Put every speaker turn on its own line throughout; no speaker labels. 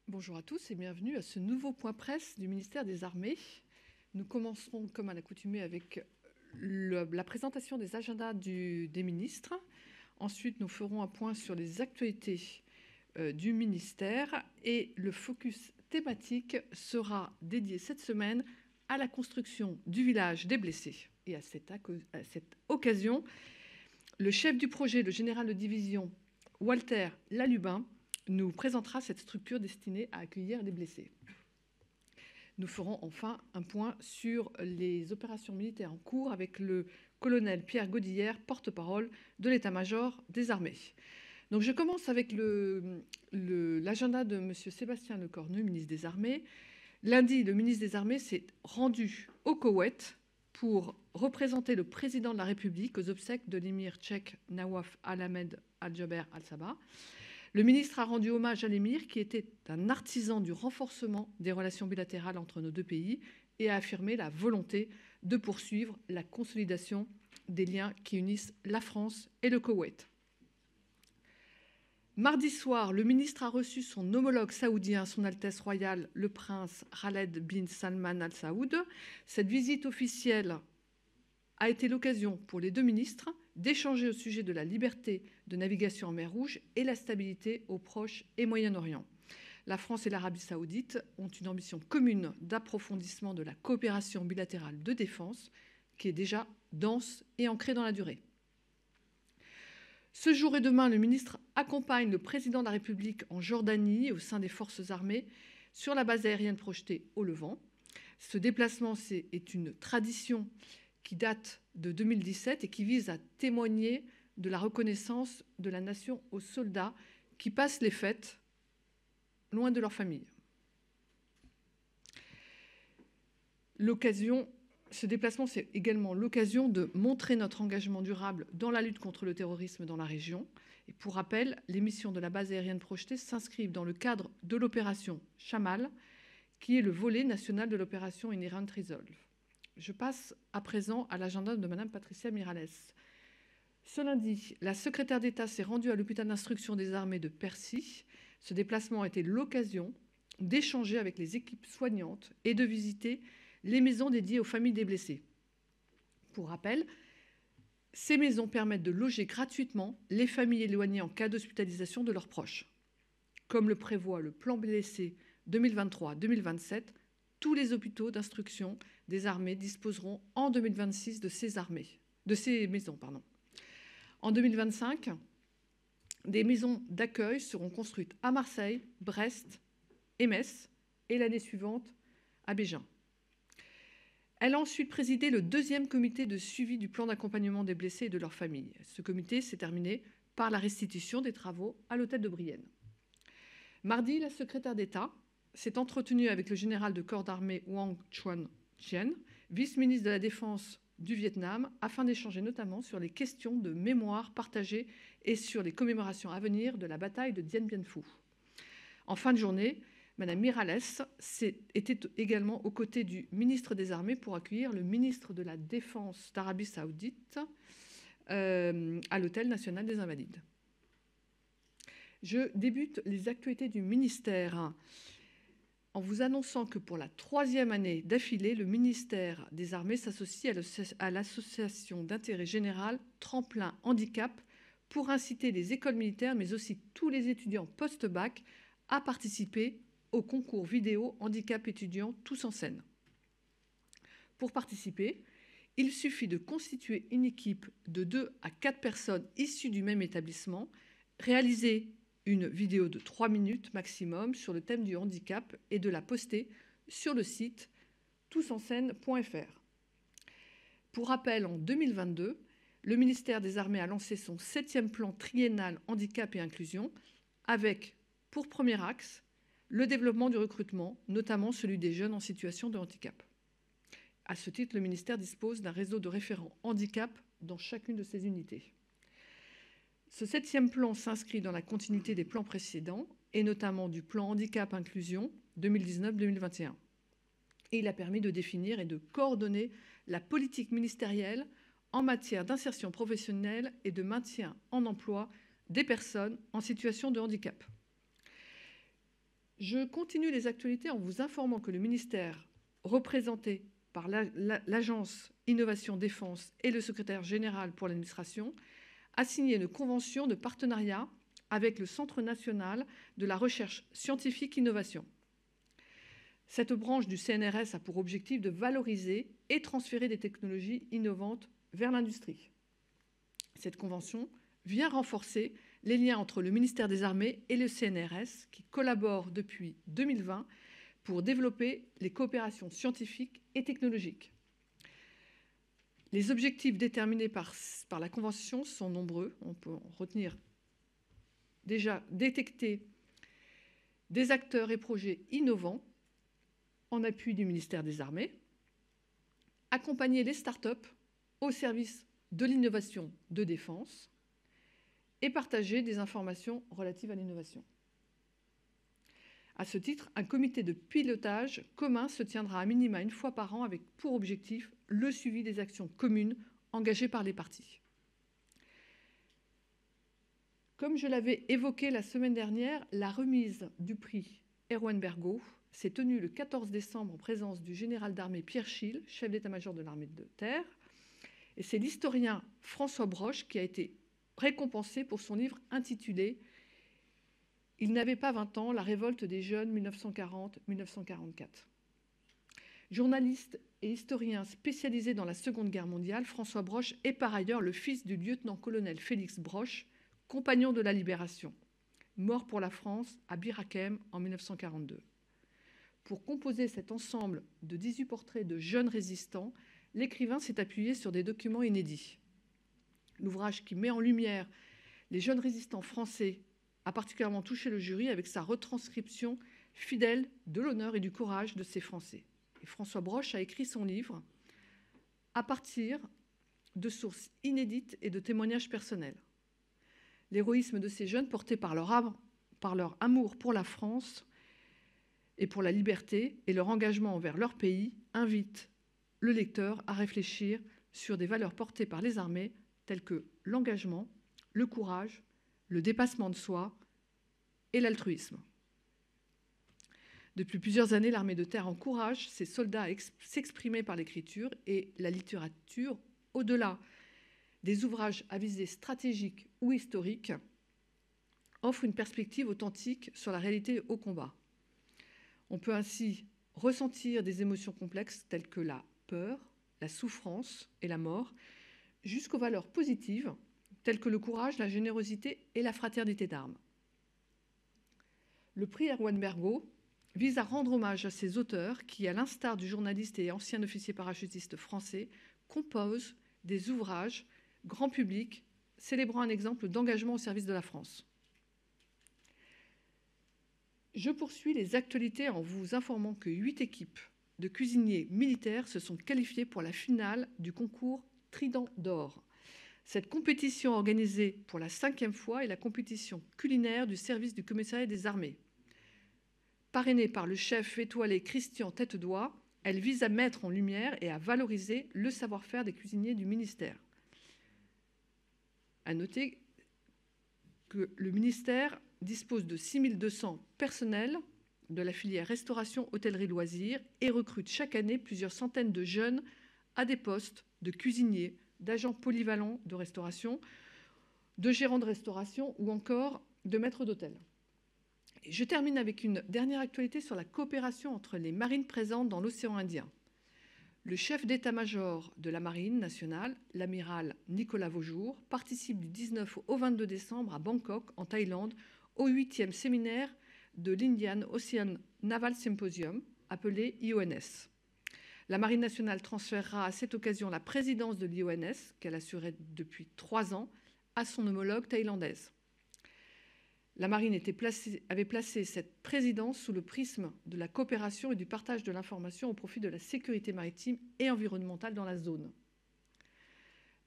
Bonjour à tous et bienvenue à ce nouveau point presse du ministère des Armées. Nous commencerons comme à l'accoutumée avec la présentation des agendas des ministres. Ensuite, nous ferons un point sur les actualités du ministère et le focus thématique sera dédié cette semaine à la construction du village des blessés. Et à cette occasion, le chef du projet, le général de division Walter Lalubin, nous présentera cette structure destinée à accueillir les blessés. Nous ferons enfin un point sur les opérations militaires en cours avec le colonel Pierre Godillère, porte-parole de l'état-major des armées. Donc je commence avec l'agenda de M. Sébastien Lecornu, ministre des Armées. Lundi, le ministre des Armées s'est rendu au Koweït pour représenter le président de la République aux obsèques de l'émir tchèque Nawaf Al-Ahmed Al-Jaber Al-Sabah. Le ministre a rendu hommage à l'émir, qui était un artisan du renforcement des relations bilatérales entre nos deux pays, et a affirmé la volonté de poursuivre la consolidation des liens qui unissent la France et le Koweït. Mardi soir, le ministre a reçu son homologue saoudien, Son Altesse Royale, le prince Khaled bin Salman Al Saoud. Cette visite officielle a été l'occasion pour les deux ministres d'échanger au sujet de la liberté de navigation en mer Rouge et la stabilité au Proche et Moyen-Orient. La France et l'Arabie saoudite ont une ambition commune d'approfondissement de la coopération bilatérale de défense qui est déjà dense et ancrée dans la durée. Ce jour et demain, le ministre accompagne le président de la République en Jordanie au sein des forces armées sur la base aérienne projetée au Levant. Ce déplacement est une tradition qui date de 2017 et qui vise à témoigner de la reconnaissance de la nation aux soldats qui passent les fêtes loin de leur famille. Ce déplacement, c'est également l'occasion de montrer notre engagement durable dans la lutte contre le terrorisme dans la région. Et pour rappel, les missions de la base aérienne projetée s'inscrivent dans le cadre de l'opération Chamal, qui est le volet national de l'opération Inherent Resolve. Je passe à présent à l'agenda de Mme Patricia Miralles. Ce lundi, la secrétaire d'État s'est rendue à l'hôpital d'instruction des armées de Percy. Ce déplacement a été l'occasion d'échanger avec les équipes soignantes et de visiter les maisons dédiées aux familles des blessés. Pour rappel, ces maisons permettent de loger gratuitement les familles éloignées en cas d'hospitalisation de leurs proches. Comme le prévoit le plan blessé 2023-2027, tous les hôpitaux d'instruction des armées disposeront en 2026 de ces maisons. En 2025, des maisons d'accueil seront construites à Marseille, Brest et Metz, et l'année suivante à Bégin. Elle a ensuite présidé le deuxième comité de suivi du plan d'accompagnement des blessés et de leurs familles. Ce comité s'est terminé par la restitution des travaux à l'hôtel de Brienne. Mardi, la secrétaire d'État s'est entretenue avec le général de corps d'armée Wang Chuan-Chien, vice-ministre de la Défense du Vietnam, afin d'échanger notamment sur les questions de mémoire partagée et sur les commémorations à venir de la bataille de Dien Bien Phu. En fin de journée, Mme Miralles était également aux côtés du ministre des Armées pour accueillir le ministre de la Défense d'Arabie Saoudite à l'Hôtel national des Invalides. Je débute les actualités du ministère en vous annonçant que pour la 3e année d'affilée, le ministère des Armées s'associe à l'association d'intérêt général Tremplin Handicap pour inciter les écoles militaires, mais aussi tous les étudiants post-bac à participer au concours vidéo Handicap étudiants tous en scène. Pour participer, il suffit de constituer une équipe de 2 à 4 personnes issues du même établissement, réaliser une vidéo de 3 minutes maximum sur le thème du handicap et de la poster sur le site tousenseine.fr. Pour rappel, en 2022, le ministère des Armées a lancé son 7e plan triennal handicap et inclusion avec, pour premier axe, le développement du recrutement, notamment celui des jeunes en situation de handicap. À ce titre, le ministère dispose d'un réseau de référents handicap dans chacune de ses unités. Ce 7e plan s'inscrit dans la continuité des plans précédents et notamment du plan handicap-inclusion 2019-2021. Et il a permis de définir et de coordonner la politique ministérielle en matière d'insertion professionnelle et de maintien en emploi des personnes en situation de handicap. Je continue les actualités en vous informant que le ministère, représenté par l'Agence Innovation Défense et le secrétaire général pour l'administration, a signé une convention de partenariat avec le Centre national de la recherche scientifique innovation. Cette branche du CNRS a pour objectif de valoriser et transférer des technologies innovantes vers l'industrie. Cette convention vient renforcer les liens entre le ministère des Armées et le CNRS, qui collaborent depuis 2020 pour développer les coopérations scientifiques et technologiques. Les objectifs déterminés par la Convention sont nombreux. On peut en retenir déjà détecter des acteurs et projets innovants en appui du ministère des Armées, accompagner les start-up au service de l'innovation de défense et partager des informations relatives à l'innovation. À ce titre, un comité de pilotage commun se tiendra à minima une fois par an avec pour objectif le suivi des actions communes engagées par les parties. Comme je l'avais évoqué la semaine dernière, la remise du prix Erwan Bergot s'est tenue le 14 décembre en présence du général d'armée Pierre Schill, chef d'état-major de l'armée de terre, et c'est l'historien François Broche qui a été récompensé pour son livre intitulé « Il n'avait pas 20 ans, la révolte des jeunes 1940-1944 ». Journaliste et historien spécialisé dans la Seconde Guerre mondiale, François Broche est par ailleurs le fils du lieutenant-colonel Félix Broche, compagnon de la Libération, mort pour la France à Bir Hakeim en 1942. Pour composer cet ensemble de 18 portraits de jeunes résistants, l'écrivain s'est appuyé sur des documents inédits. L'ouvrage qui met en lumière les jeunes résistants français a particulièrement touché le jury avec sa retranscription fidèle de l'honneur et du courage de ces Français. Et François Broche a écrit son livre à partir de sources inédites et de témoignages personnels. L'héroïsme de ces jeunes, portés par leur amour pour la France et pour la liberté et leur engagement envers leur pays, invite le lecteur à réfléchir sur des valeurs portées par les armées telles que l'engagement, le courage, le dépassement de soi et l'altruisme. Depuis plusieurs années, l'armée de terre encourage ses soldats à s'exprimer par l'écriture et la littérature, au-delà des ouvrages à visée stratégique ou historique, offre une perspective authentique sur la réalité au combat. On peut ainsi ressentir des émotions complexes telles que la peur, la souffrance et la mort, jusqu'aux valeurs positives telles que le courage, la générosité et la fraternité d'armes. Le prix Erwan Bergot vise à rendre hommage à ces auteurs qui, à l'instar du journaliste et ancien officier parachutiste français, composent des ouvrages grand public célébrant un exemple d'engagement au service de la France. Je poursuis les actualités en vous informant que 8 équipes de cuisiniers militaires se sont qualifiées pour la finale du concours Trident d'or. Cette compétition organisée pour la 5e fois est la compétition culinaire du service du commissariat des armées. Parrainée par le chef étoilé Christian Tête-d'Oie, elle vise à mettre en lumière et à valoriser le savoir-faire des cuisiniers du ministère. À noter que le ministère dispose de 6200 personnels de la filière restauration, hôtellerie, loisirs et recrute chaque année plusieurs centaines de jeunes à des postes de cuisiniers, d'agents polyvalents de restauration, de gérants de restauration ou encore de maîtres d'hôtel. Et je termine avec une dernière actualité sur la coopération entre les marines présentes dans l'océan Indien. Le chef d'état-major de la Marine nationale, l'amiral Nicolas Vaujour, participe du 19 au 22 décembre à Bangkok, en Thaïlande, au 8e séminaire de l'Indian Ocean Naval Symposium, appelé IONS. La Marine nationale transférera à cette occasion la présidence de l'IONS, qu'elle assurait depuis 3 ans, à son homologue thaïlandaise. La Marine avait placé cette présidence sous le prisme de la coopération et du partage de l'information au profit de la sécurité maritime et environnementale dans la zone.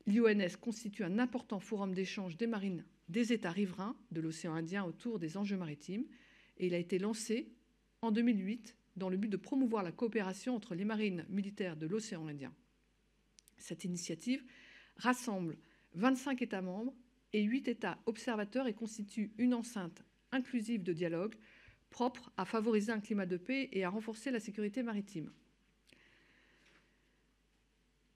L'IONS constitue un important forum d'échange des marines des États riverains de l'océan Indien autour des enjeux maritimes et il a été lancé en 2008 dans le but de promouvoir la coopération entre les marines militaires de l'océan Indien. Cette initiative rassemble 25 États membres et 8 États observateurs et constitue une enceinte inclusive de dialogue propre à favoriser un climat de paix et à renforcer la sécurité maritime.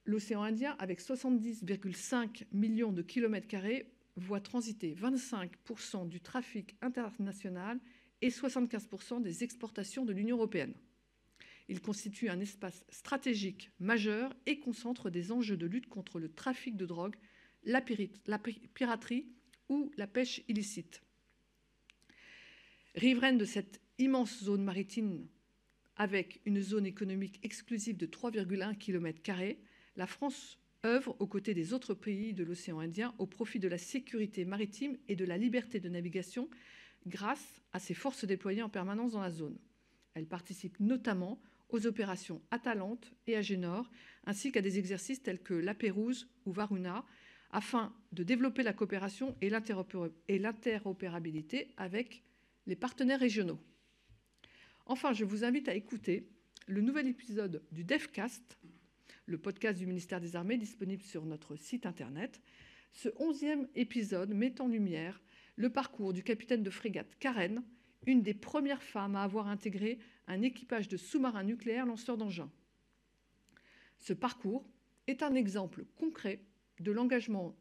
L'océan Indien, avec 70,5 millions de kilomètres carrés, voit transiter 25% du trafic international et 75% des exportations de l'Union européenne. Il constitue un espace stratégique majeur et concentre des enjeux de lutte contre le trafic de drogue, la piraterie ou la pêche illicite. Riveraine de cette immense zone maritime avec une zone économique exclusive de 3,1 km², la France œuvre aux côtés des autres pays de l'océan Indien au profit de la sécurité maritime et de la liberté de navigation grâce à ses forces déployées en permanence dans la zone. Elle participe notamment aux opérations Atalante et Agénor, ainsi qu'à des exercices tels que la Pérouse ou Varuna, afin de développer la coopération et l'interopérabilité avec les partenaires régionaux. Enfin, je vous invite à écouter le nouvel épisode du DevCast, le podcast du ministère des Armées disponible sur notre site internet. Ce 11e épisode met en lumière le parcours du capitaine de frégate Karen, une des premières femmes à avoir intégré un équipage de sous-marins nucléaires lanceurs d'engins. Ce parcours est un exemple concret de l'engagement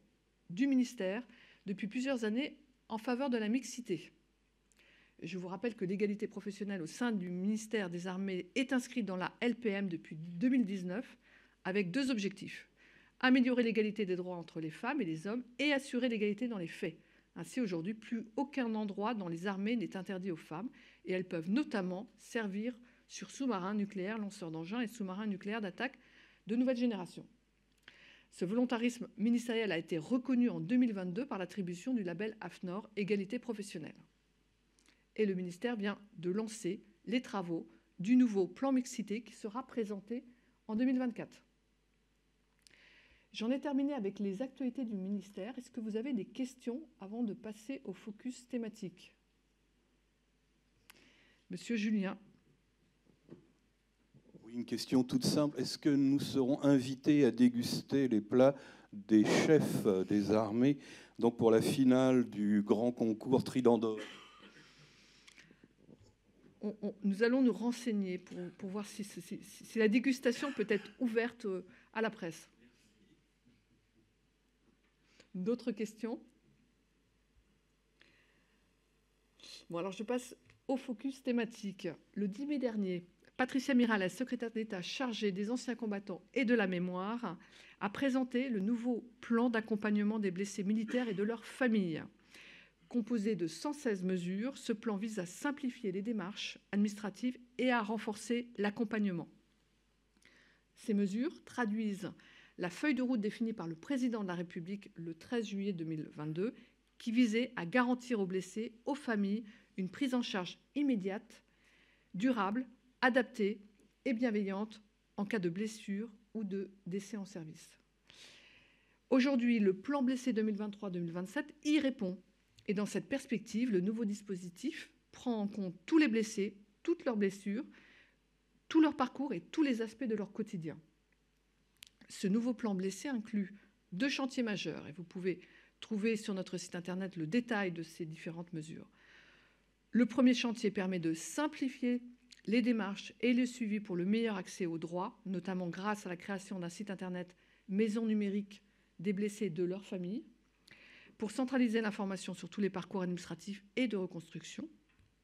du ministère depuis plusieurs années en faveur de la mixité. Je vous rappelle que l'égalité professionnelle au sein du ministère des Armées est inscrite dans la LPM depuis 2019 avec deux objectifs: améliorer l'égalité des droits entre les femmes et les hommes et assurer l'égalité dans les faits. Ainsi, aujourd'hui, plus aucun endroit dans les armées n'est interdit aux femmes et elles peuvent notamment servir sur sous-marins nucléaires, lanceurs d'engins et sous-marins nucléaires d'attaque de nouvelle génération. Ce volontarisme ministériel a été reconnu en 2022 par l'attribution du label AFNOR Égalité professionnelle. Et le ministère vient de lancer les travaux du nouveau plan mixité qui sera présenté en 2024. J'en ai terminé avec les actualités du ministère. Est-ce que vous avez des questions avant de passer au focus thématique? Monsieur Julien.
Oui, une question toute simple. Est-ce que nous serons invités à déguster les plats des chefs des armées, donc pour la finale du grand concours Trident d'Or?
Nous allons nous renseigner pour voir si la dégustation peut être ouverte à la presse. D'autres questions? Bon, alors je passe au focus thématique. Le 10 mai dernier, Patricia Miralles, secrétaire d'État chargée des anciens combattants et de la mémoire, a présenté le nouveau plan d'accompagnement des blessés militaires et de leurs familles. Composé de 116 mesures, ce plan vise à simplifier les démarches administratives et à renforcer l'accompagnement. Ces mesures traduisent la feuille de route définie par le président de la République le 13 juillet 2022, qui visait à garantir aux blessés, aux familles, une prise en charge immédiate, durable, adaptée et bienveillante en cas de blessure ou de décès en service. Aujourd'hui, le plan blessé 2023-2027 y répond. Et dans cette perspective, le nouveau dispositif prend en compte tous les blessés, toutes leurs blessures, tout leur parcours et tous les aspects de leur quotidien. Ce nouveau plan blessé inclut 2 chantiers majeurs et vous pouvez trouver sur notre site internet le détail de ces différentes mesures. Le premier chantier permet de simplifier les démarches et le suivi pour le meilleur accès aux droits, notamment grâce à la création d'un site internet maison numérique des blessés et de leurs familles, pour centraliser l'information sur tous les parcours administratifs et de reconstruction.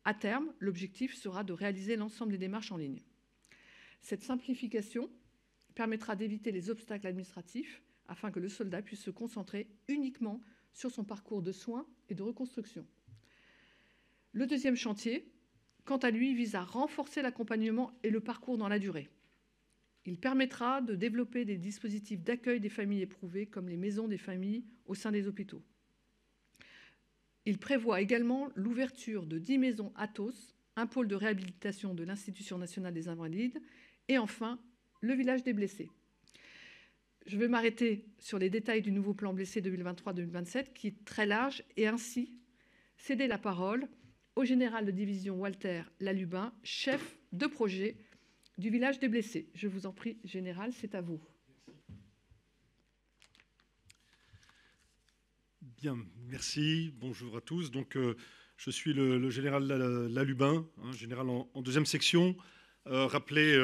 À terme, l'objectif sera de réaliser l'ensemble des démarches en ligne. Cette simplification permettra d'éviter les obstacles administratifs afin que le soldat puisse se concentrer uniquement sur son parcours de soins et de reconstruction. Le deuxième chantier, quant à lui, vise à renforcer l'accompagnement et le parcours dans la durée. Il permettra de développer des dispositifs d'accueil des familles éprouvées comme les maisons des familles au sein des hôpitaux. Il prévoit également l'ouverture de 10 maisons Athos, un pôle de réhabilitation de l'Institution nationale des invalides, et enfin le village des blessés. Je vais m'arrêter sur les détails du nouveau plan blessé 2023-2027 qui est très large et ainsi céder la parole au général de division Walter Lalubin, chef de projet du village des blessés. Je vous en prie, général, c'est à vous.
Bien, merci. Bonjour à tous. Donc, Je suis le général Lalubin, général en deuxième section, rappelé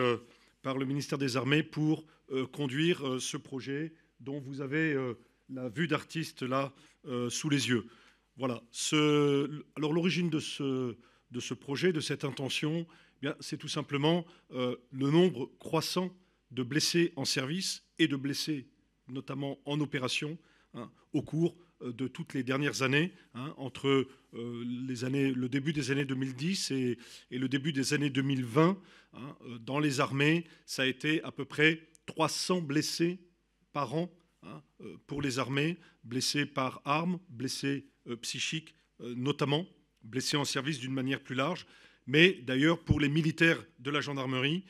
par le ministère des Armées pour conduire ce projet dont vous avez la vue d'artiste là sous les yeux. Voilà. Alors l'origine de ce projet, de cette intention, c'est tout simplement le nombre croissant de blessés en service et de blessés notamment en opération au cours de toutes les dernières années, entre le début des années 2010 et le début des années 2020. Dans les armées, ça a été à peu près 300 blessés par an pour les armées, blessés par armes, blessés psychiques notamment, blessés en service d'une manière plus large, mais d'ailleurs pour les militaires de la gendarmerie,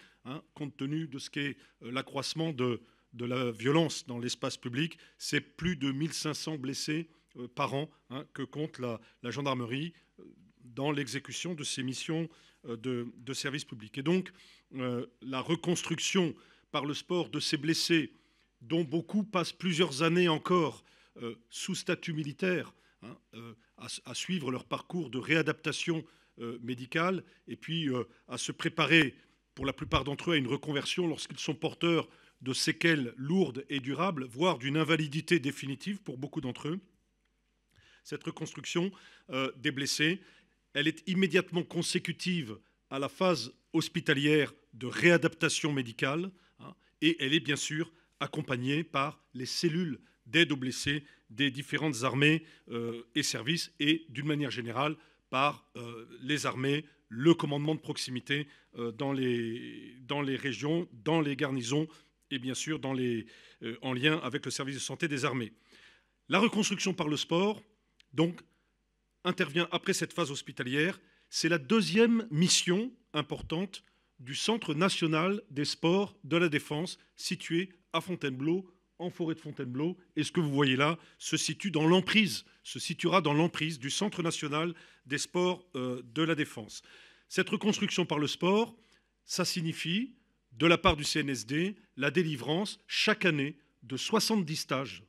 compte tenu de ce qu'est l'accroissement de la violence dans l'espace public, c'est plus de 1500 blessés par an que compte la gendarmerie dans l'exécution de ces missions de service public. Et donc, la reconstruction par le sport de ces blessés, dont beaucoup passent plusieurs années encore sous statut militaire, à suivre leur parcours de réadaptation médicale, et puis à se préparer, pour la plupart d'entre eux, à une reconversion lorsqu'ils sont porteurs de séquelles lourdes et durables, voire d'une invalidité définitive pour beaucoup d'entre eux. Cette reconstruction des blessés, elle est immédiatement consécutive à la phase hospitalière de réadaptation médicale, et elle est bien sûr accompagnée par les cellules d'aide aux blessés des différentes armées et services, et d'une manière générale par les armées, le commandement de proximité dans les régions, dans les garnisons, et bien sûr en lien avec le service de santé des armées. La reconstruction par le sport, donc, intervient après cette phase hospitalière. C'est la deuxième mission importante du Centre national des sports de la défense, situé à Fontainebleau, en forêt de Fontainebleau. Et ce que vous voyez là se situera dans l'emprise du Centre national des sports de la défense. Cette reconstruction par le sport, ça signifie, de la part du CNSD, la délivrance chaque année de 70 stages.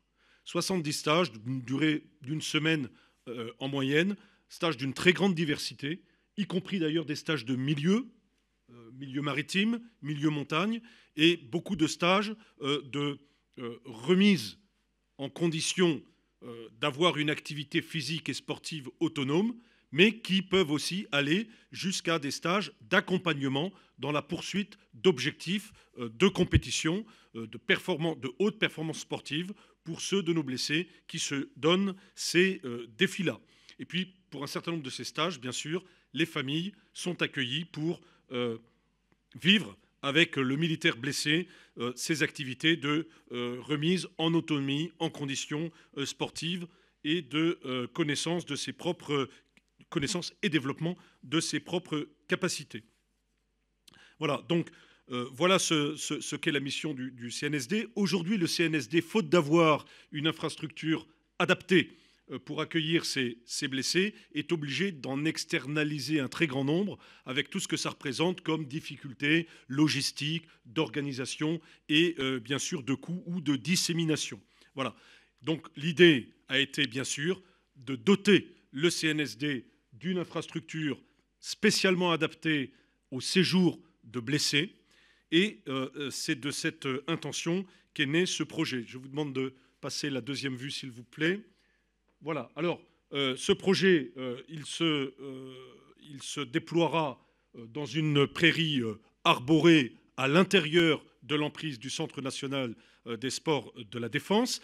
70 stages d'une durée d'une semaine en moyenne, stages d'une très grande diversité, y compris d'ailleurs des stages de milieu maritime, milieu montagne, et beaucoup de stages de remise en condition d'avoir une activité physique et sportive autonome, mais qui peuvent aussi aller jusqu'à des stages d'accompagnement dans la poursuite d'objectifs de compétition, de haute performance sportive pour ceux de nos blessés qui se donnent ces défis-là. Et puis, pour un certain nombre de ces stages, bien sûr, les familles sont accueillies pour vivre avec le militaire blessé ces activités de remise en autonomie, en conditions sportives et de connaissance de ses propres connaissance et développement de ses propres capacités. Voilà, donc voilà ce qu'est la mission du CNSD. Aujourd'hui, le CNSD, faute d'avoir une infrastructure adaptée pour accueillir ces blessés, est obligé d'en externaliser un très grand nombre, avec tout ce que ça représente comme difficultés logistiques, d'organisation et bien sûr de coûts ou de dissémination. Voilà, donc l'idée a été bien sûr de doter le CNSD d'une infrastructure spécialement adaptée au séjour de blessés. Et c'est de cette intention qu'est né ce projet. Je vous demande de passer la deuxième vue, s'il vous plaît. Voilà. Alors, ce projet, il se déploiera dans une prairie arborée à l'intérieur de l'emprise du Centre national des sports de la défense,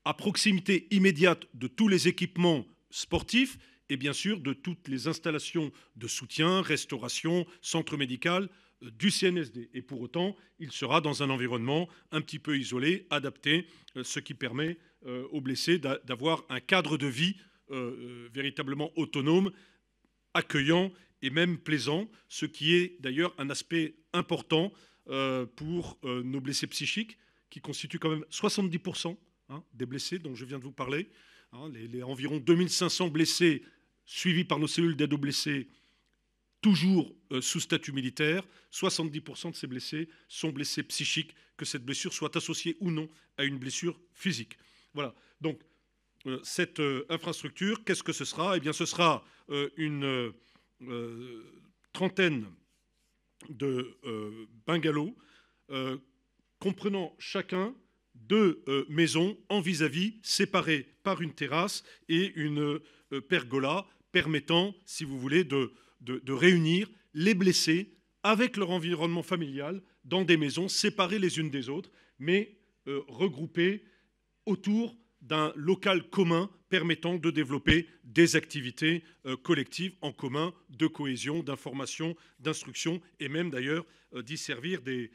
à proximité immédiate de tous les équipements sportifs et bien sûr de toutes les installations de soutien, restauration, centre médical du CNSD. Et pour autant, il sera dans un environnement un petit peu isolé, adapté, ce qui permet aux blessés d'avoir un cadre de vie véritablement autonome, accueillant et même plaisant, ce qui est d'ailleurs un aspect important pour nos blessés psychiques, qui constituent quand même 70% des blessés dont je viens de vous parler. Les environ 2500 blessés suivis par nos cellules d'aide aux blessés, toujours sous statut militaire. 70% de ces blessés sont blessés psychiques, que cette blessure soit associée ou non à une blessure physique. Voilà. Donc, cette infrastructure, qu'est-ce que ce sera? Eh bien, ce sera une trentaine de bungalows comprenant chacun 2 maisons en vis-à-vis, séparées par une terrasse et une pergola, permettant, si vous voulez, de réunir les blessés avec leur environnement familial dans des maisons séparées les unes des autres, mais regroupées autour d'un local commun permettant de développer des activités collectives en commun, de cohésion, d'information, d'instruction, et même d'ailleurs d'y servir des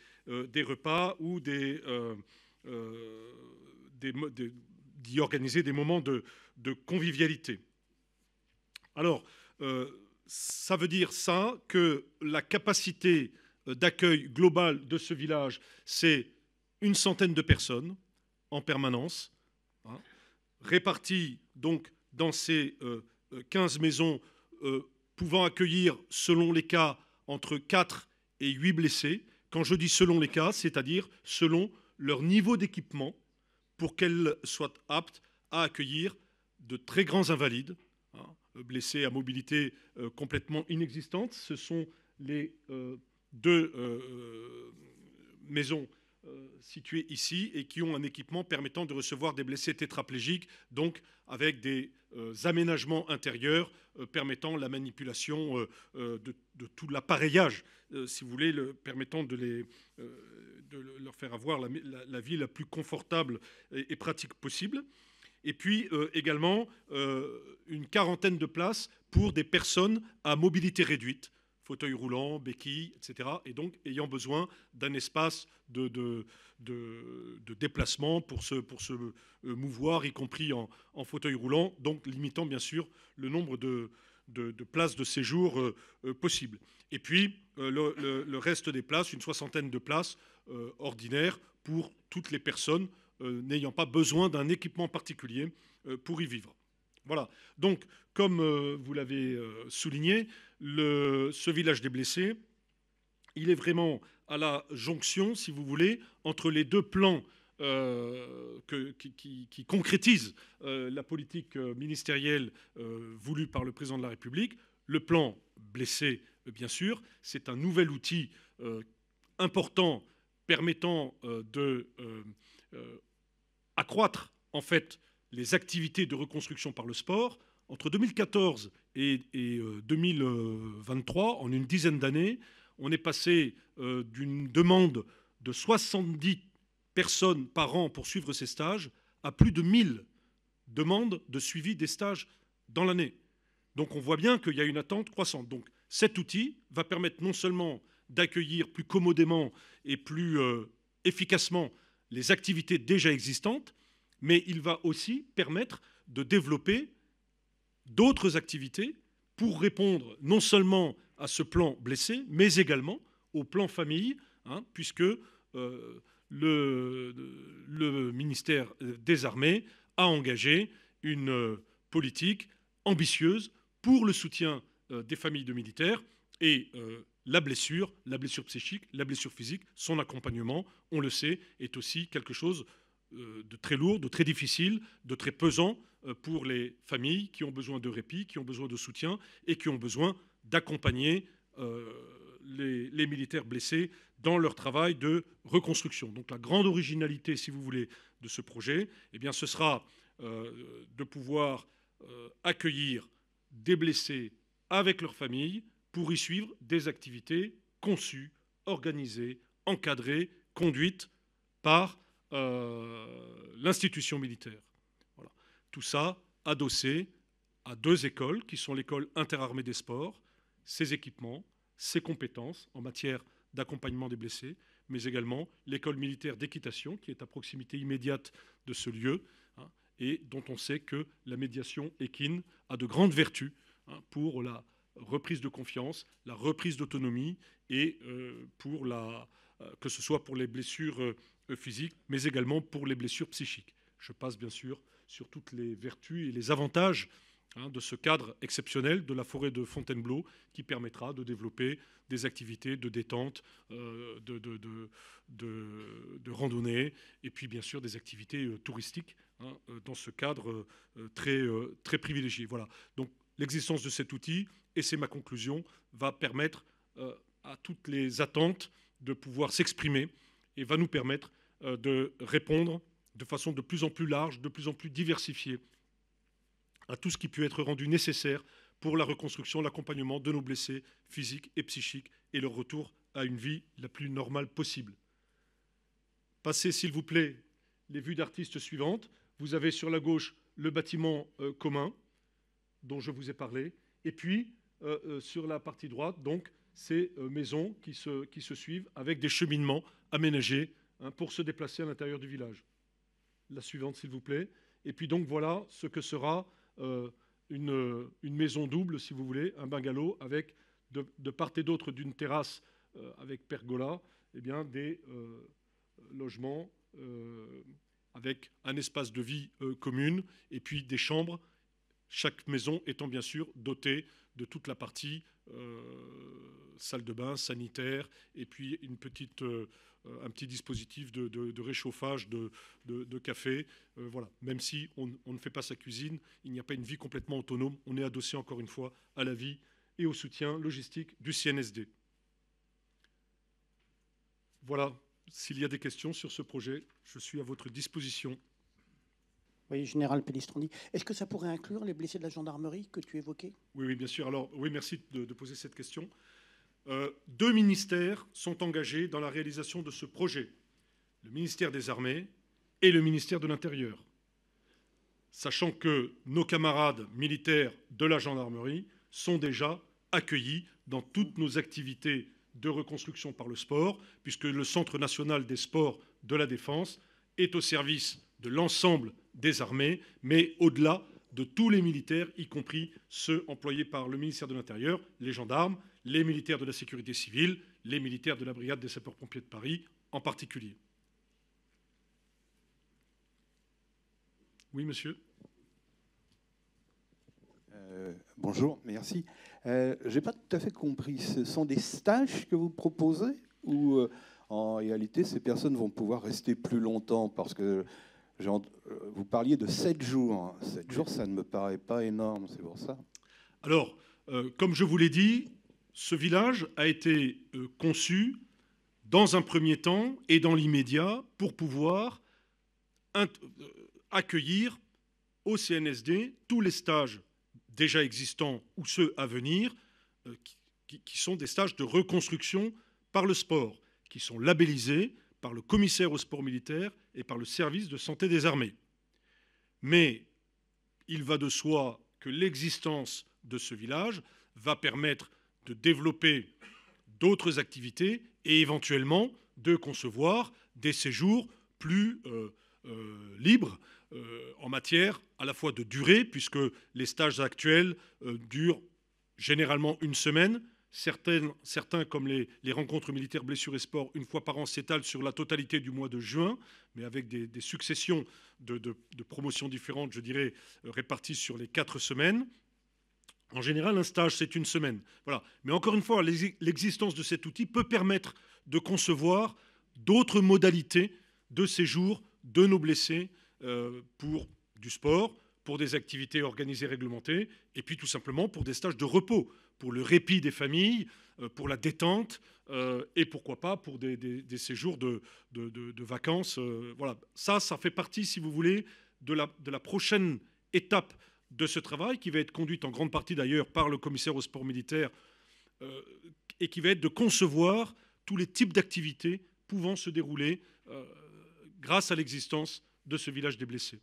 repas ou d'y organiser des moments de convivialité. Alors, ça veut dire ça que la capacité d'accueil globale de ce village, c'est une centaine de personnes en permanence, hein, réparties donc dans ces 15 maisons pouvant accueillir, selon les cas, entre 4 et 8 blessés. Quand je dis selon les cas, c'est-à-dire selon leur niveau d'équipement, pour qu'elles soient aptes à accueillir de très grands invalides, hein, blessés à mobilité complètement inexistante. Ce sont les 2 maisons situées ici et qui ont un équipement permettant de recevoir des blessés tétraplégiques, donc avec des aménagements intérieurs permettant la manipulation de tout l'appareillage, si vous voulez, permettant de leur faire avoir la vie la plus confortable et pratique possible. Et puis également une quarantaine de places pour des personnes à mobilité réduite, fauteuil roulant, béquilles, etc. Et donc ayant besoin d'un espace de déplacement pour se mouvoir, y compris en fauteuil roulant, donc limitant bien sûr le nombre de places de séjour possibles. Et puis le reste des places, une soixantaine de places ordinaires pour toutes les personnes n'ayant pas besoin d'un équipement particulier pour y vivre. Voilà. Donc, comme vous l'avez souligné, ce village des blessés, il est vraiment à la jonction, si vous voulez, entre les 2 plans qui concrétisent la politique ministérielle voulue par le président de la République. Le plan blessé, bien sûr, c'est un nouvel outil important permettant de accroître en fait les activités de reconstruction par le sport. Entre 2014 et 2023, en une dizaine d'années, on est passé d'une demande de 70 personnes par an pour suivre ces stages à plus de 1000 demandes de suivi des stages dans l'année. Donc on voit bien qu'il y a une attente croissante. Donc cet outil va permettre non seulement d'accueillir plus commodément et plus efficacement les activités déjà existantes, mais il va aussi permettre de développer d'autres activités pour répondre non seulement à ce plan blessé, mais également au plan famille, hein, puisque le ministère des Armées a engagé une politique ambitieuse pour le soutien des familles de militaires et la blessure psychique, la blessure physique, son accompagnement, on le sait, est aussi quelque chose de très lourd, de très difficile, de très pesant pour les familles qui ont besoin de répit, qui ont besoin de soutien et qui ont besoin d'accompagner les militaires blessés dans leur travail de reconstruction. Donc la grande originalité, si vous voulez, de ce projet, eh bien, ce sera de pouvoir accueillir des blessés avec leurs familles pour y suivre des activités conçues, organisées, encadrées, conduites par l'institution militaire. Voilà. Tout ça adossé à 2 écoles qui sont l'école interarmée des sports, ses équipements, ses compétences en matière d'accompagnement des blessés, mais également l'école militaire d'équitation qui est à proximité immédiate de ce lieu, hein, et dont on sait que la médiation équine a de grandes vertus, hein, pour la reprise de confiance, la reprise d'autonomie et pour que ce soit pour les blessures physiques, mais également pour les blessures psychiques. Je passe bien sûr sur toutes les vertus et les avantages de ce cadre exceptionnel de la forêt de Fontainebleau qui permettra de développer des activités de détente, de randonnée et puis bien sûr des activités touristiques dans ce cadre très privilégié. Voilà. Donc l'existence de cet outil, et c'est ma conclusion, va permettre à toutes les attentes de pouvoir s'exprimer et va nous permettre de répondre de façon de plus en plus large, de plus en plus diversifiée à tout ce qui peut être rendu nécessaire pour la reconstruction, l'accompagnement de nos blessés physiques et psychiques et leur retour à une vie la plus normale possible. Passez, s'il vous plaît, les vues d'artistes suivantes. Vous avez sur la gauche le bâtiment commun dont je vous ai parlé, et puis sur la partie droite, donc, ces maisons qui se suivent avec des cheminements aménagés pour se déplacer à l'intérieur du village. La suivante, s'il vous plaît. Et puis donc voilà ce que sera une maison double, si vous voulez, un bungalow avec de part et d'autre d'une terrasse avec pergola, eh bien, des logements avec un espace de vie commune et puis des chambres, chaque maison étant bien sûr dotée de toute la partie salle de bain, sanitaire, et puis un petit dispositif de réchauffage, de café. Voilà. Même si on ne fait pas sa cuisine, il n'y a pas une vie complètement autonome. On est adossé encore une fois à la vie et au soutien logistique du CNSD. Voilà. S'il y a des questions sur ce projet, je suis à votre disposition.
Oui, Général Pellistrandi. Est-ce que ça pourrait inclure les blessés de la gendarmerie que tu évoquais?
Oui, bien sûr. Alors, oui, merci de poser cette question. 2 ministères sont engagés dans la réalisation de ce projet. Le ministère des Armées et le ministère de l'Intérieur. Sachant que nos camarades militaires de la gendarmerie sont déjà accueillis dans toutes nos activités de reconstruction par le sport, puisque le Centre national des sports de la défense est au service de l'ensemble des armées, mais au-delà de tous les militaires, y compris ceux employés par le ministère de l'Intérieur, les gendarmes, les militaires de la sécurité civile, les militaires de la brigade des sapeurs-pompiers de Paris en particulier. Oui, monsieur.
Bonjour, merci. Je n'ai pas tout à fait compris. Ce sont des stages que vous proposez ou en réalité ces personnes vont pouvoir rester plus longtemps? Parce que vous parliez de 7 jours. 7 jours, ça ne me paraît pas énorme, c'est pour ça.
Alors, comme je vous l'ai dit, ce village a été conçu dans un premier temps et dans l'immédiat pour pouvoir accueillir au CNSD tous les stages déjà existants ou ceux à venir, qui sont des stages de reconstruction par le sport, qui sont labellisés par le commissaire au sport militaire et par le service de santé des armées. Mais il va de soi que l'existence de ce village va permettre de développer d'autres activités et éventuellement de concevoir des séjours plus libres en matière à la fois de durée, puisque les stages actuels durent généralement une semaine. Certains, comme les rencontres militaires blessures et sport, une fois par an, s'étalent sur la totalité du mois de juin, mais avec des successions de promotions différentes, je dirais, réparties sur les 4 semaines. En général, un stage, c'est une semaine. Voilà. Mais encore une fois, l'existence de cet outil peut permettre de concevoir d'autres modalités de séjour de nos blessés pour du sport, pour des activités organisées réglementées, et puis tout simplement pour des stages de repos, pour le répit des familles, pour la détente, et pourquoi pas pour des séjours de vacances. Voilà. Ça fait partie, si vous voulez, de la prochaine étape de ce travail, qui va être conduite en grande partie d'ailleurs par le commissaire au sport militaire, et qui va être de concevoir tous les types d'activités pouvant se dérouler grâce à l'existence de ce village des blessés.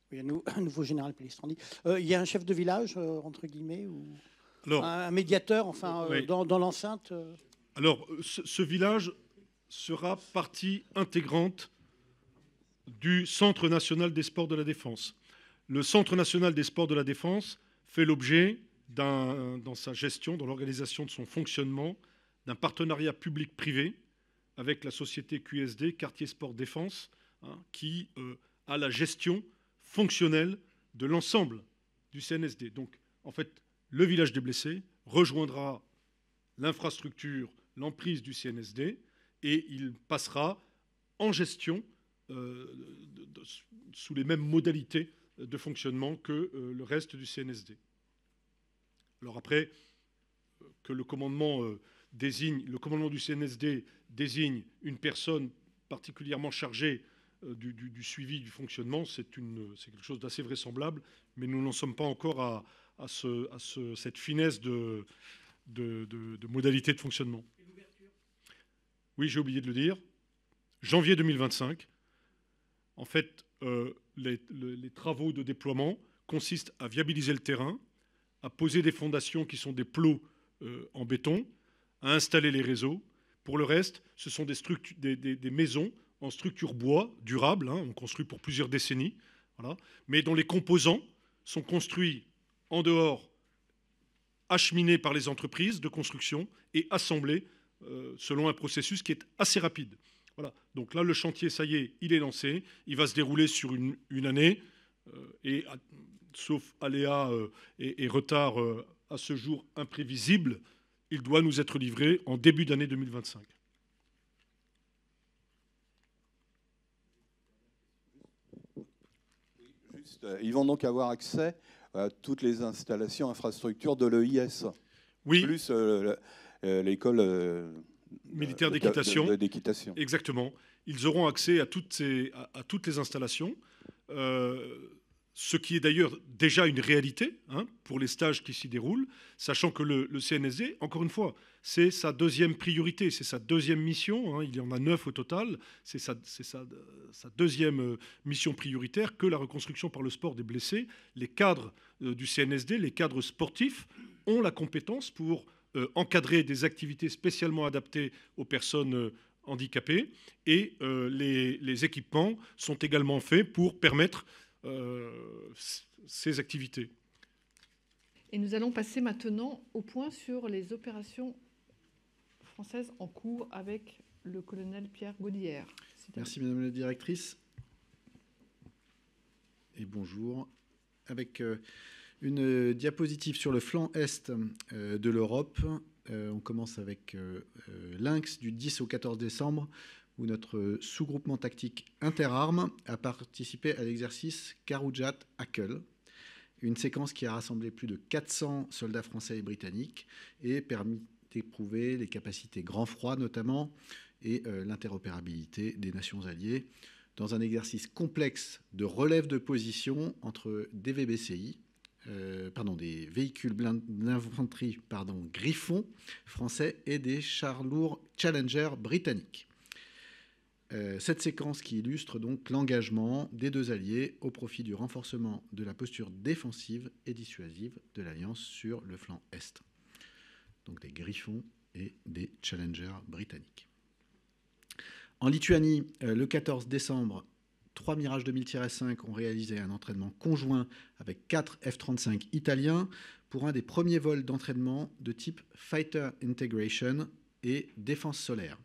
Oui, à nouveau Général Pellistrandi. Il y a un chef de village, entre guillemets, ou alors, un médiateur, enfin, oui, dans l'enceinte
Alors, ce village sera partie intégrante du Centre national des sports de la Défense. Le Centre national des sports de la Défense fait l'objet, dans sa gestion, dans l'organisation de son fonctionnement, d'un partenariat public-privé avec la société QSD, Quartier Sport Défense, qui a la gestion fonctionnelle de l'ensemble du CNSD. Donc, en fait, le village des blessés rejoindra l'infrastructure, l'emprise du CNSD, et il passera en gestion sous les mêmes modalités de fonctionnement que le reste du CNSD. Alors après, que le commandement du CNSD désigne une personne particulièrement chargée du suivi du fonctionnement, c'est quelque chose d'assez vraisemblable, mais nous n'en sommes pas encore à cette finesse de modalités de fonctionnement. Oui, j'ai oublié de le dire. Janvier 2025, en fait, les travaux de déploiement consistent à viabiliser le terrain, à poser des fondations qui sont des plots en béton, à installer les réseaux. Pour le reste, ce sont des maisons en structure bois durable, hein, on construit pour plusieurs décennies, voilà, mais dont les composants sont construits en dehors, acheminés par les entreprises de construction et assemblés selon un processus qui est assez rapide. Voilà. Donc là, le chantier, ça y est, il est lancé. Il va se dérouler sur une année. Et sauf aléas et retard à ce jour imprévisible, il doit nous être livré en début d'année 2025.
Ils vont donc avoir accès à toutes les installations, infrastructures de l'EIS.
Oui.
Plus l'école
militaire d'équitation. Exactement. Ils auront accès à toutes les installations, ce qui est d'ailleurs déjà une réalité hein, pour les stages qui s'y déroulent, sachant que le CNSD, encore une fois, c'est sa deuxième priorité, c'est sa deuxième mission, hein, il y en a 9 au total, c'est sa deuxième mission prioritaire que la reconstruction par le sport des blessés. Les cadres du CNSD, les cadres sportifs, ont la compétence pour encadrer des activités spécialement adaptées aux personnes handicapées, et les équipements sont également faits pour permettre ces activités.
Et nous allons passer maintenant au point sur les opérations françaises en cours avec le colonel Pierre Godillère.
Merci Madame la Directrice. Et bonjour. Avec une diapositive sur le flanc est de l'Europe. On commence avec Lynx du 10 au 14 décembre, où notre sous-groupement tactique interarmes a participé à l'exercice Karujat-Hakel, une séquence qui a rassemblé plus de 400 soldats français et britanniques et permis d'éprouver les capacités grand froid notamment et l'interopérabilité des nations alliées dans un exercice complexe de relève de position entre des VBCI, des véhicules d'infanterie Griffon français et des chars lourds Challenger britanniques. Cette séquence qui illustre donc l'engagement des deux alliés au profit du renforcement de la posture défensive et dissuasive de l'Alliance sur le flanc Est. Donc des Griffons et des Challenger britanniques. En Lituanie, le 14 décembre, 3 Mirage 2000-5 ont réalisé un entraînement conjoint avec 4 F-35 italiens pour un des premiers vols d'entraînement de type Fighter Integration et défense solaire.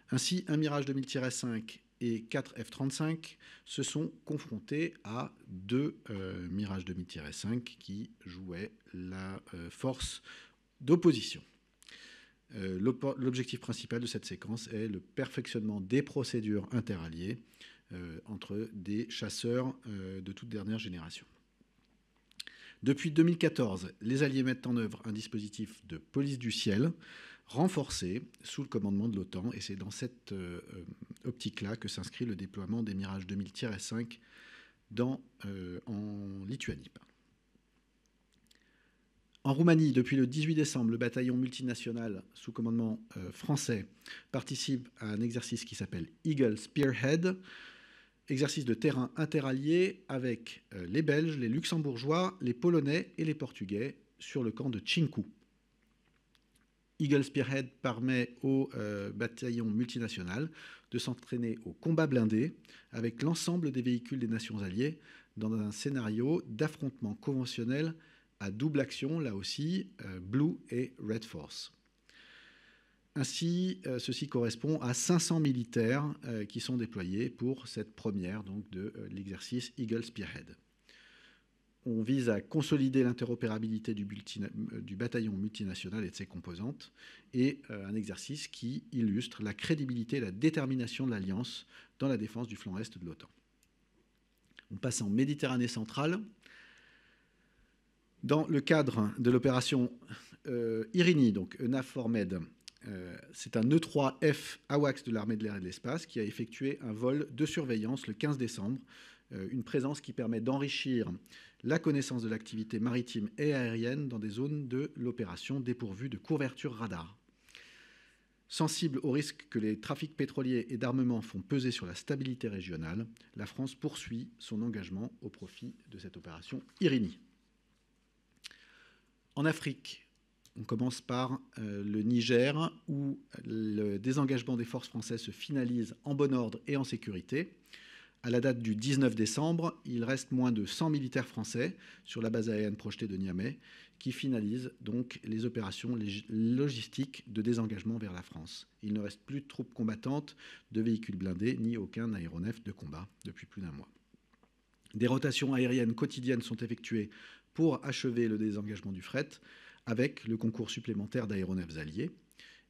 Ainsi, un Mirage 2000-5 et 4 F-35 se sont confrontés à 2 Mirage 2000-5 qui jouaient la force d'opposition. L'objectif principal de cette séquence est le perfectionnement des procédures interalliées entre des chasseurs de toute dernière génération. Depuis 2014, les Alliés mettent en œuvre un dispositif de police du ciel renforcé sous le commandement de l'OTAN, et c'est dans cette optique-là que s'inscrit le déploiement des Mirage 2000-5 en Lituanie. En Roumanie, depuis le 18 décembre, le bataillon multinational sous commandement français participe à un exercice qui s'appelle Eagle Spearhead, exercice de terrain interallié avec les Belges, les Luxembourgeois, les Polonais et les Portugais sur le camp de Chinku. Eagle Spearhead permet au bataillon multinational de s'entraîner au combat blindé avec l'ensemble des véhicules des nations alliées dans un scénario d'affrontement conventionnel à double action, là aussi, Blue et Red Force. Ainsi, ceci correspond à 500 militaires qui sont déployés pour cette première donc, de l'exercice Eagle Spearhead. On vise à consolider l'interopérabilité du bataillon multinational et de ses composantes, et un exercice qui illustre la crédibilité et la détermination de l'Alliance dans la défense du flanc est de l'OTAN. On passe en Méditerranée centrale. Dans le cadre de l'opération Irini, donc EUNAVFOR Med, c'est un E-3F AWACS de l'armée de l'air et de l'espace qui a effectué un vol de surveillance le 15 décembre, une présence qui permet d'enrichir la connaissance de l'activité maritime et aérienne dans des zones de l'opération dépourvues de couverture radar. Sensible au risque que les trafics pétroliers et d'armement font peser sur la stabilité régionale, la France poursuit son engagement au profit de cette opération Irini. En Afrique, on commence par le Niger, où le désengagement des forces françaises se finalise en bon ordre et en sécurité. À la date du 19 décembre, il reste moins de 100 militaires français sur la base aérienne projetée de Niamey, qui finalise donc les opérations logistiques de désengagement vers la France. Il ne reste plus de troupes combattantes, de véhicules blindés, ni aucun aéronef de combat depuis plus d'un mois. Des rotations aériennes quotidiennes sont effectuées pour achever le désengagement du fret, avec le concours supplémentaire d'aéronefs alliés.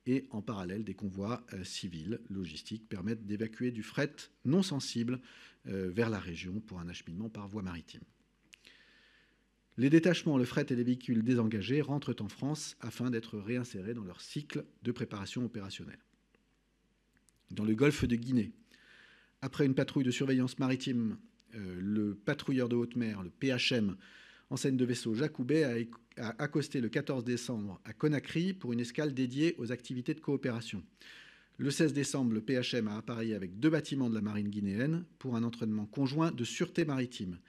Et en parallèle, des convois civils, logistiques, permettent d'évacuer du fret non sensible vers la région pour un acheminement par voie maritime. Les détachements, le fret et les véhicules désengagés rentrent en France afin d'être réinsérés dans leur cycle de préparation opérationnelle. Dans le golfe de Guinée, après une patrouille de surveillance maritime, le patrouilleur de haute mer, le PHM, enseigne de vaisseau Jacoubet, a accosté le 14 décembre à Conakry pour une escale dédiée aux activités de coopération. Le 16 décembre, le PHM a appareillé avec 2 bâtiments de la marine guinéenne pour un entraînement conjoint de sûreté maritime.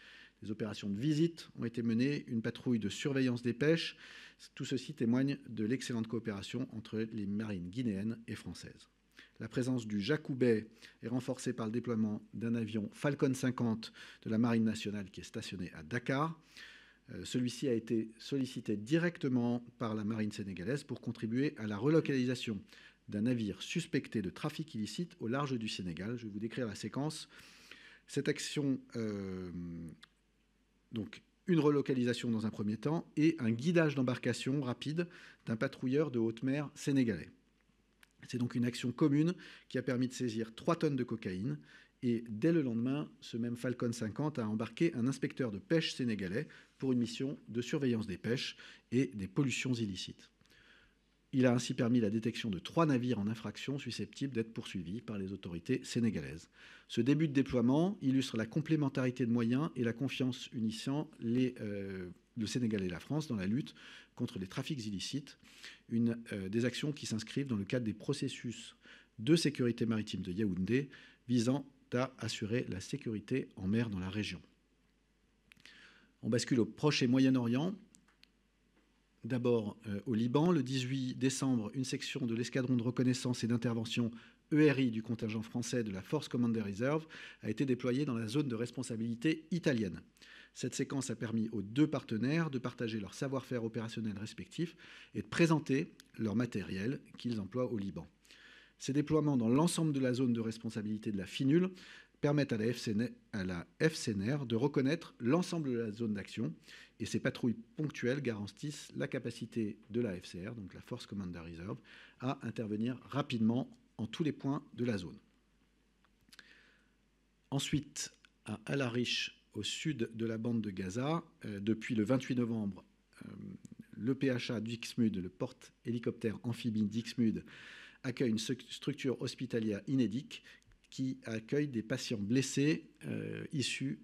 Des opérations de visite ont été menées, une patrouille de surveillance des pêches. Tout ceci témoigne de l'excellente coopération entre les marines guinéennes et françaises. La présence du Jacoubet est renforcée par le déploiement d'un avion Falcon 50 de la Marine nationale qui est stationné à Dakar. Celui-ci a été sollicité directement par la marine sénégalaise pour contribuer à la relocalisation d'un navire suspecté de trafic illicite au large du Sénégal. Je vais vous décrire la séquence. Cette action, donc une relocalisation dans un premier temps et un guidage d'embarcation rapide d'un patrouilleur de haute mer sénégalais. C'est donc une action commune qui a permis de saisir 3 tonnes de cocaïne. Et dès le lendemain, ce même Falcon 50 a embarqué un inspecteur de pêche sénégalais pour une mission de surveillance des pêches et des pollutions illicites. Il a ainsi permis la détection de 3 navires en infraction susceptibles d'être poursuivis par les autorités sénégalaises. Ce début de déploiement illustre la complémentarité de moyens et la confiance unissant le Sénégal et la France dans la lutte contre les trafics illicites, des actions qui s'inscrivent dans le cadre des processus de sécurité maritime de Yaoundé visant à assurer la sécurité en mer dans la région. On bascule au Proche et Moyen-Orient. D'abord au Liban, le 18 décembre, une section de l'escadron de reconnaissance et d'intervention ERI du contingent français de la Force Commander Reserve a été déployée dans la zone de responsabilité italienne. Cette séquence a permis aux 2 partenaires de partager leur savoir-faire opérationnel respectif et de présenter leur matériel qu'ils emploient au Liban. Ces déploiements dans l'ensemble de la zone de responsabilité de la FINUL permettent à la FCNR de reconnaître l'ensemble de la zone d'action et ces patrouilles ponctuelles garantissent la capacité de la FCR, donc la Force Commander Reserve, à intervenir rapidement en tous les points de la zone. Ensuite, à Al-Arish, au sud de la bande de Gaza, depuis le 28 novembre, le PHA d'Ixmude, le porte-hélicoptère amphibie d'Ixmude, accueille une structure hospitalière inédite qui accueille des patients blessés issus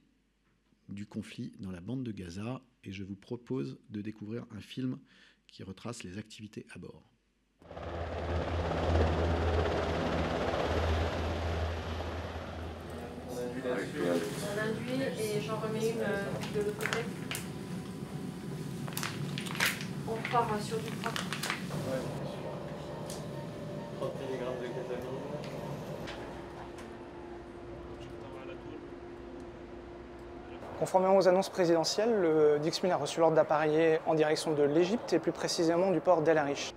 du conflit dans la bande de Gaza. Et je vous propose de découvrir un film qui retrace les activités à bord.
On induit et j'en remets une de l'autre côté. On repart sur du propre.
30 mg de kétamine.
Conformément aux annonces présidentielles, le Dixmude a reçu l'ordre d'appareiller en direction de l'Égypte et plus précisément du port d'El Arish.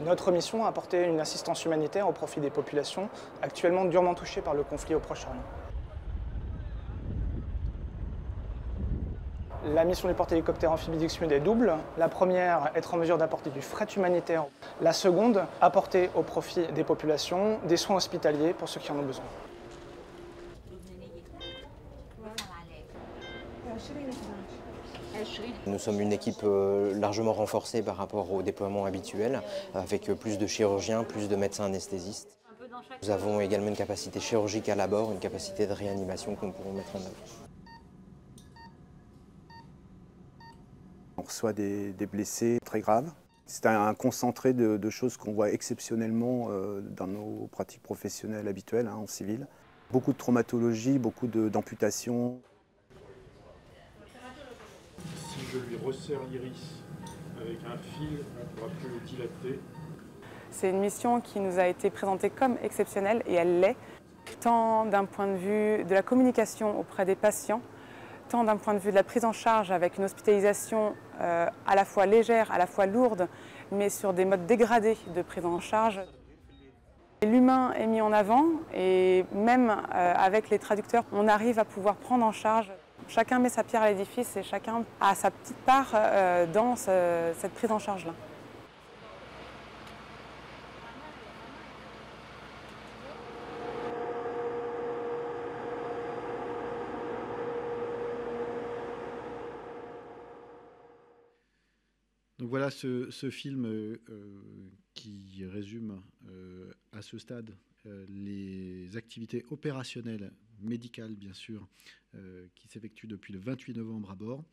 Notre mission a apporté une assistance humanitaire au profit des populations actuellement durement touchées par le conflit au Proche-Orient. La mission du porte-hélicoptère amphibie d'Xmude est double. La première, être en mesure d'apporter du fret humanitaire. La seconde, apporter au profit des populations des soins hospitaliers pour ceux qui en ont besoin.
Nous sommes une équipe largement renforcée par rapport au déploiement habituel, avec plus de chirurgiens, plus de médecins anesthésistes. Nous avons également une capacité chirurgicale à bord, une capacité de réanimation que nous pourrons mettre en œuvre.
On reçoit des blessés très graves. C'est un concentré de choses qu'on voit exceptionnellement dans nos pratiques professionnelles habituelles en civil. Beaucoup de traumatologie, beaucoup d'amputations.
Si je lui resserre l'iris avec un fil, on ne pourra plus le dilater.
C'est une mission qui nous a été présentée comme exceptionnelle, et elle l'est, tant d'un point de vue de la communication auprès des patients, tant d'un point de vue de la prise en charge avec une hospitalisation à la fois légère, à la fois lourde, mais sur des modes dégradés de prise en charge. L'humain est mis en avant, et même avec les traducteurs, on arrive à pouvoir prendre en charge. Chacun met sa pierre à l'édifice et chacun a sa petite part dans cette prise en charge-là.
Donc voilà ce film qui résume à ce stade les activités opérationnelles, médicales bien sûr, qui s'effectuent depuis le 28 novembre à bord,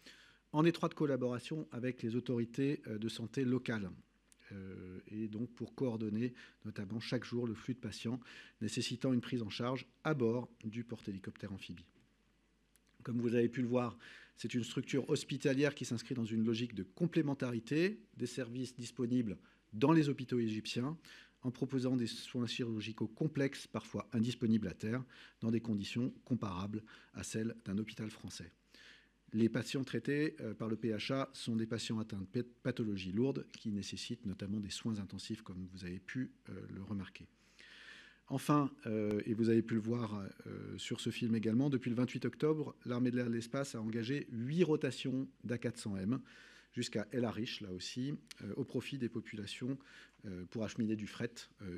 en étroite collaboration avec les autorités de santé locales. Et donc pour coordonner notamment chaque jour le flux de patients nécessitant une prise en charge à bord du porte-hélicoptère amphibie. Comme vous avez pu le voir, c'est une structure hospitalière qui s'inscrit dans une logique de complémentarité des services disponibles dans les hôpitaux égyptiens, en proposant des soins chirurgicaux complexes, parfois indisponibles à terre, dans des conditions comparables à celles d'un hôpital français. Les patients traités par le PHA sont des patients atteints de pathologies lourdes qui nécessitent notamment des soins intensifs, comme vous avez pu le remarquer. Enfin, et vous avez pu le voir sur ce film également, depuis le 28 octobre, l'armée de l'air et de l'espace a engagé 8 rotations d'A400M jusqu'à El Arish, là aussi, au profit des populations pour acheminer du fret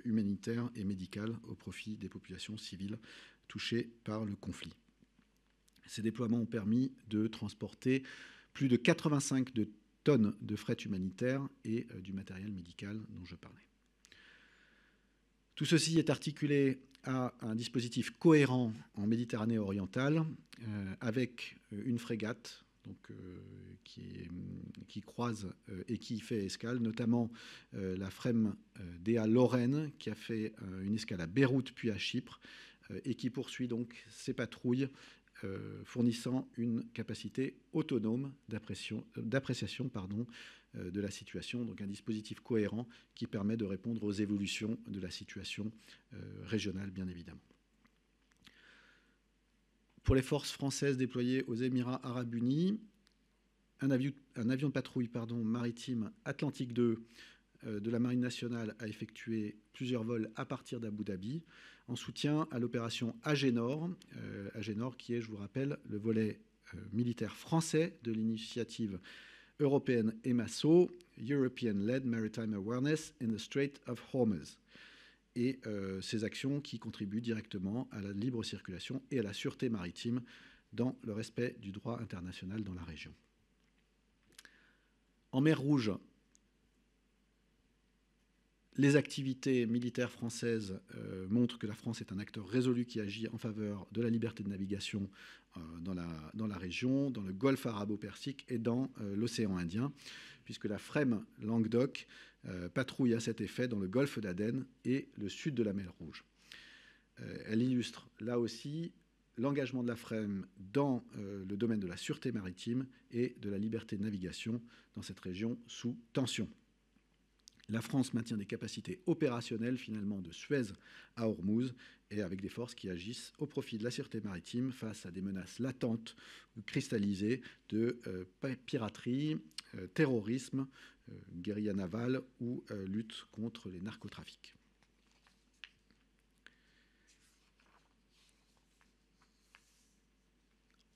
humanitaire et médical au profit des populations civiles touchées par le conflit. Ces déploiements ont permis de transporter plus de 85 tonnes de fret humanitaire et du matériel médical dont je parlais. Tout ceci est articulé à un dispositif cohérent en Méditerranée orientale, avec une frégate donc, qui croise et qui fait escale, notamment la FREMM Dea Lorraine, qui a fait une escale à Beyrouth puis à Chypre, et qui poursuit donc ses patrouilles, fournissant une capacité autonome d'appréciation de la situation, donc un dispositif cohérent qui permet de répondre aux évolutions de la situation régionale, bien évidemment. Pour les forces françaises déployées aux Émirats arabes unis, un avion de patrouille maritime Atlantique 2 de la Marine nationale a effectué plusieurs vols à partir d'Abu Dhabi en soutien à l'opération Agénor, qui est, je vous rappelle, le volet militaire français de l'initiative européenne EMASO, European-led Maritime Awareness in the Strait of Hormuz, et ces actions qui contribuent directement à la libre circulation et à la sûreté maritime dans le respect du droit international dans la région. En mer Rouge, les activités militaires françaises montrent que la France est un acteur résolu qui agit en faveur de la liberté de navigation dans la région, dans le golfe arabo-persique et dans l'océan Indien, puisque la FREMM Languedoc patrouille à cet effet dans le golfe d'Aden et le sud de la mer Rouge. Elle illustre là aussi l'engagement de la FREMM dans le domaine de la sûreté maritime et de la liberté de navigation dans cette région sous tension. La France maintient des capacités opérationnelles finalement de Suez à Hormuz et avec des forces qui agissent au profit de la sûreté maritime face à des menaces latentes ou cristallisées de piraterie, terrorisme, guérilla navale ou lutte contre les narcotrafics.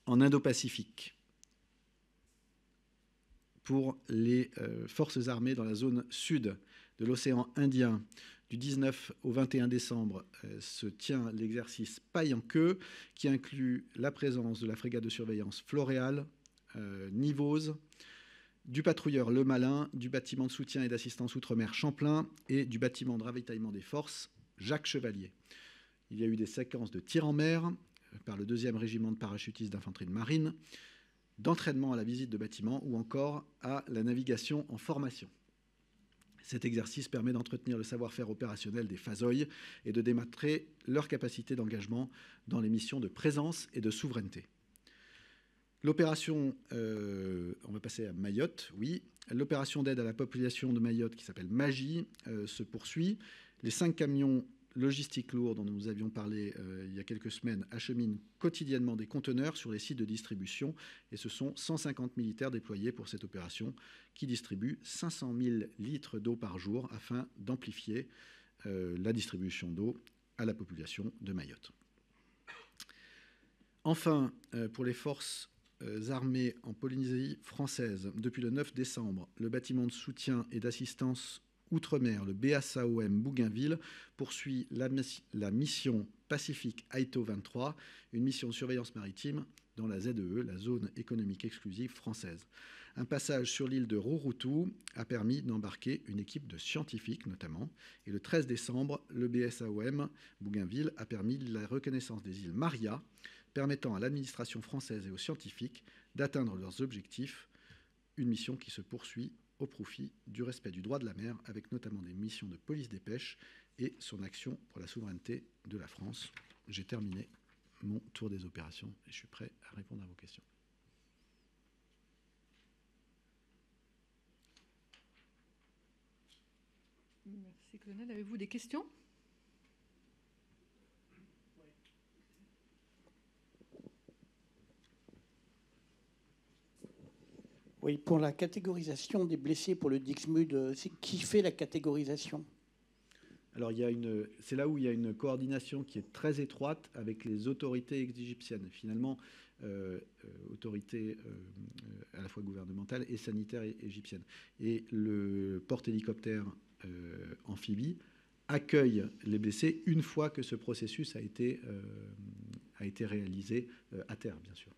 En Indo-Pacifique, pour les forces armées dans la zone sud de l'océan Indien. Du 19 au 21 décembre se tient l'exercice Paille en queue, qui inclut la présence de la frégate de surveillance Floréal, Nivose, du patrouilleur Le Malin, du bâtiment de soutien et d'assistance outre-mer Champlain et du bâtiment de ravitaillement des forces Jacques Chevalier. Il y a eu des séquences de tir en mer par le 2e régiment de parachutistes d'infanterie de marine, d'entraînement à la visite de bâtiments ou encore à la navigation en formation. Cet exercice permet d'entretenir le savoir-faire opérationnel des FASOI et de démontrer leur capacité d'engagement dans les missions de présence et de souveraineté. L'opération, on va passer à Mayotte, oui. L'opération d'aide à la population de Mayotte, qui s'appelle MAGI, se poursuit. Les 5 camions logistiques lourds dont nous avions parlé il y a quelques semaines acheminent quotidiennement des conteneurs sur les sites de distribution et ce sont 150 militaires déployés pour cette opération qui distribuent 500 000 litres d'eau par jour afin d'amplifier la distribution d'eau à la population de Mayotte. Enfin, pour les forces armées en Polynésie française, depuis le 9 décembre, le bâtiment de soutien et d'assistance outre-mer, le BASAOM Bougainville, poursuit la mission Pacifique Aito 23, une mission de surveillance maritime dans la ZEE, la zone économique exclusive française. Un passage sur l'île de Rurutu a permis d'embarquer une équipe de scientifiques notamment. Et le 13 décembre, le BSAOM Bougainville a permis la reconnaissance des îles Maria, permettant à l'administration française et aux scientifiques d'atteindre leurs objectifs, une mission qui se poursuit au profit du respect du droit de la mer, avec notamment des missions de police des pêches et son action pour la souveraineté de la France. J'ai terminé mon tour des opérations et je suis prêt à répondre à vos questions.
Merci, colonel. Avez-vous des questions ?
Oui, pour la catégorisation des blessés pour le Dixmude, qui fait la catégorisation ?
Alors, c'est là où il y a une coordination qui est très étroite avec les autorités égyptiennes. Finalement, autorités à la fois gouvernementales et sanitaires égyptiennes. Et le porte-hélicoptère amphibie accueille les blessés une fois que ce processus a été réalisé à terre, bien sûr.